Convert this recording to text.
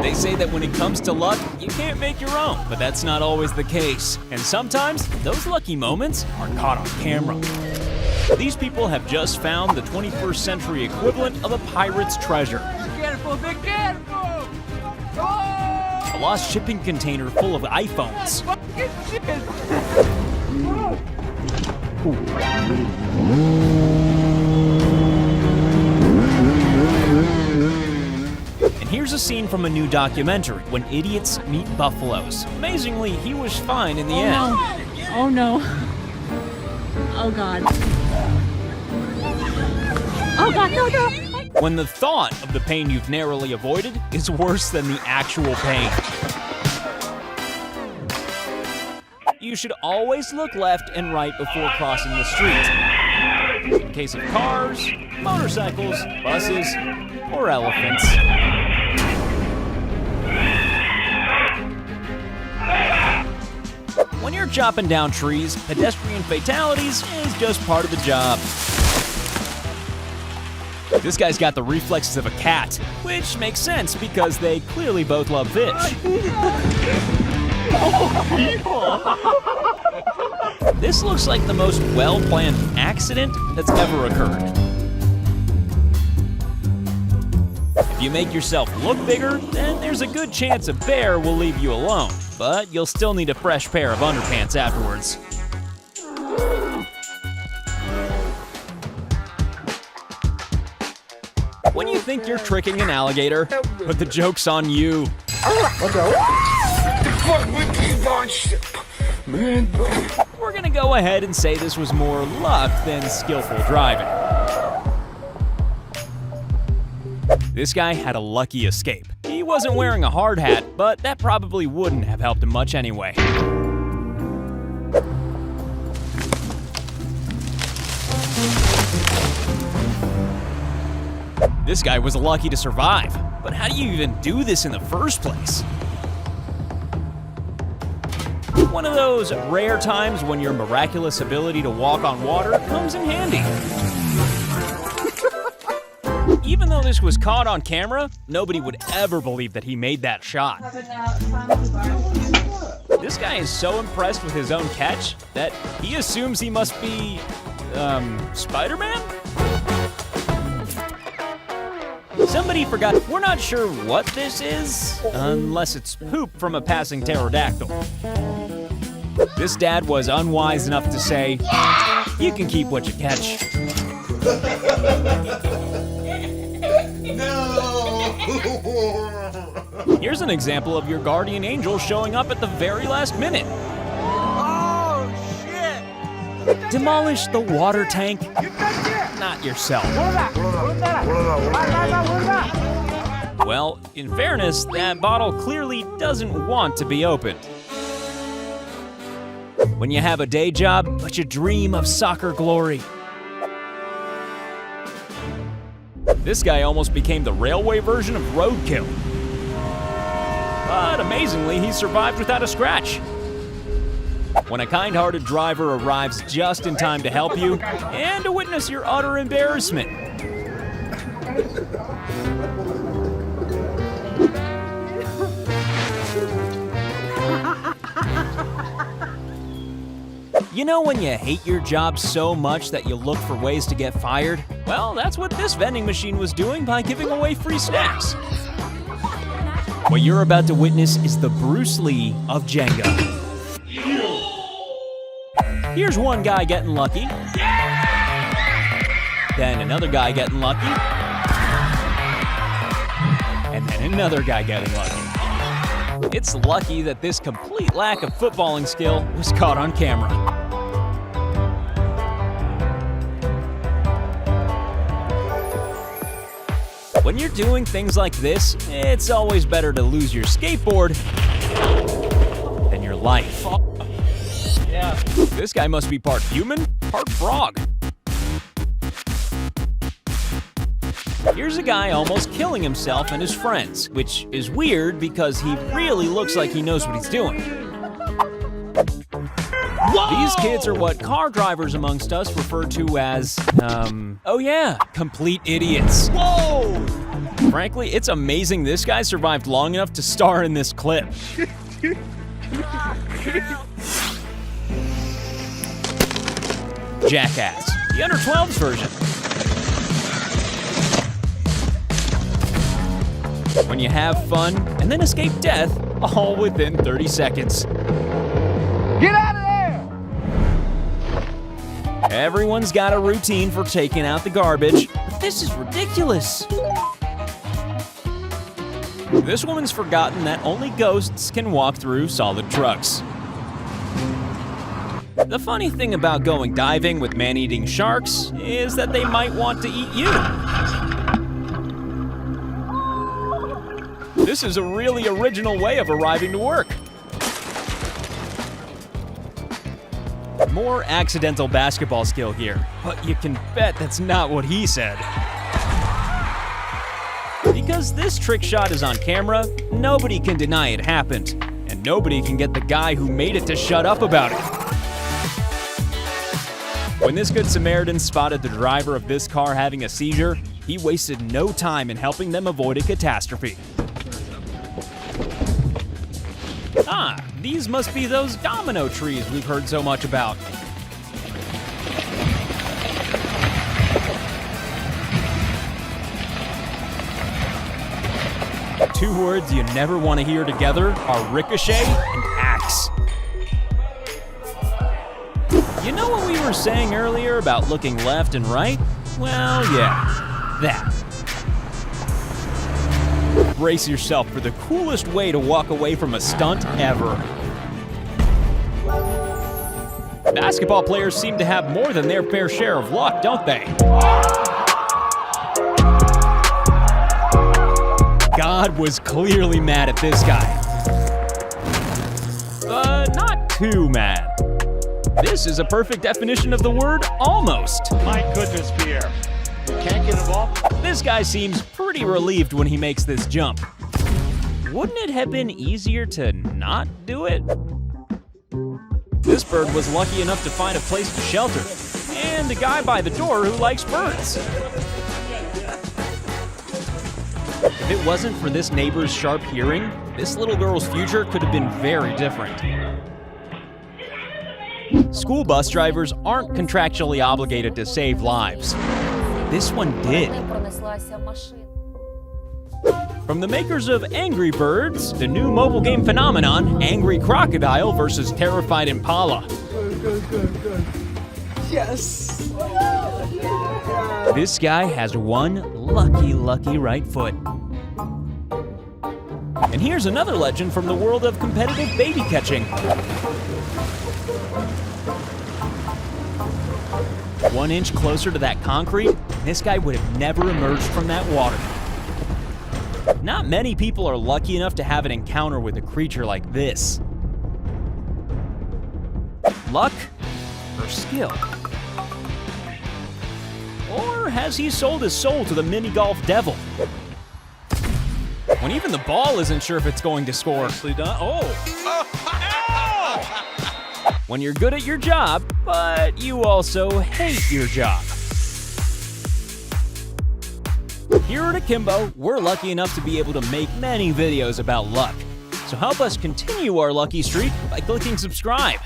They say that when it comes to luck, you can't make your own, but that's not always the case. And sometimes, those lucky moments are caught on camera. These people have just found the 21st century equivalent of a pirate's treasure. Be careful! Oh! A lost shipping container full of iPhones. Fucking shit! And here's a scene from a new documentary, When Idiots Meet Buffaloes. Amazingly, he was fine in the end. No. Oh no. Oh God. Oh God, no. When the thought of the pain you've narrowly avoided is worse than the actual pain. You should always look left and right before crossing the street. In case of cars, motorcycles, buses, or elephants. When you're chopping down trees, pedestrian fatalities is just part of the job. This guy's got the reflexes of a cat, which makes sense because they clearly both love fish. This looks like the most well-planned accident that's ever occurred. If you make yourself look bigger, then there's a good chance a bear will leave you alone, but you'll still need a fresh pair of underpants afterwards. When you think you're tricking an alligator, but the joke's on you. We're gonna go ahead and say this was more luck than skillful driving. This guy had a lucky escape. He wasn't wearing a hard hat, but that probably wouldn't have helped him much anyway. This guy was lucky to survive, but how do you even do this in the first place? One of those rare times when your miraculous ability to walk on water comes in handy. Even though this was caught on camera, nobody would ever believe that he made that shot. This guy is so impressed with his own catch that he assumes he must be, Spider-Man? Somebody forgot. We're not sure what this is, unless it's poop from a passing pterodactyl. This dad was unwise enough to say, "You can keep what you catch." No! Here's an example of your guardian angel showing up at the very last minute. Oh shit! Demolish the water tank, not yourself. Well, in fairness, that bottle clearly doesn't want to be opened. When you have a day job, but you dream of soccer glory. This guy almost became the railway version of roadkill. But amazingly, he survived without a scratch. When a kind-hearted driver arrives just in time to help you and to witness your utter embarrassment. You know when you hate your job so much that you look for ways to get fired? Well, that's what this vending machine was doing by giving away free snacks. What you're about to witness is the Bruce Lee of Jenga. Here's one guy getting lucky. Then another guy getting lucky. And then another guy getting lucky. It's lucky that this complete lack of footballing skill was caught on camera. When you're doing things like this, it's always better to lose your skateboard than your life. Yeah. This guy must be part human, part frog. Here's a guy almost killing himself and his friends, which is weird because he really looks like he knows what he's doing. Whoa! These kids are what car drivers amongst us refer to as, oh yeah, complete idiots. Whoa! Frankly, it's amazing this guy survived long enough to star in this clip. Jackass, the under 12s version. When you have fun and then escape death, all within 30 seconds. Get out of there! Everyone's got a routine for taking out the garbage, but this is ridiculous. This woman's forgotten that only ghosts can walk through solid trucks. The funny thing about going diving with man-eating sharks is that they might want to eat you. This is a really original way of arriving to work. More accidental basketball skill here, but you can bet that's not what he said. Because this trick shot is on camera, nobody can deny it happened, and nobody can get the guy who made it to shut up about it. When this Good Samaritan spotted the driver of this car having a seizure, he wasted no time in helping them avoid a catastrophe. Ah, these must be those domino trees we've heard so much about. Two words you never want to hear together are ricochet and axe. You know what we were saying earlier about looking left and right? Well, yeah, that. Brace yourself for the coolest way to walk away from a stunt ever. Basketball players seem to have more than their fair share of luck, don't they? God was clearly mad at this guy. But not too mad. This is a perfect definition of the word almost. My goodness, Pierre. You can't get involved? This guy seems pretty relieved when he makes this jump. Wouldn't it have been easier to not do it? This bird was lucky enough to find a place to shelter, and a guy by the door who likes birds. If it wasn't for this neighbor's sharp hearing, this little girl's future could have been very different. School bus drivers aren't contractually obligated to save lives. This one did. From the makers of Angry Birds, the new mobile game phenomenon, Angry Crocodile versus Terrified Impala. Good. Yes! This guy has one lucky right foot. And here's another legend from the world of competitive baby catching. 1 inch closer to that concrete, this guy would have never emerged from that water. Not many people are lucky enough to have an encounter with a creature like this. Luck or skill? Or has he sold his soul to the mini golf devil? When even the ball isn't sure if it's going to score. Nicely done. Oh! When you're good at your job, but you also hate your job. Here at Akimbo, we're lucky enough to be able to make many videos about luck. So help us continue our lucky streak by clicking subscribe.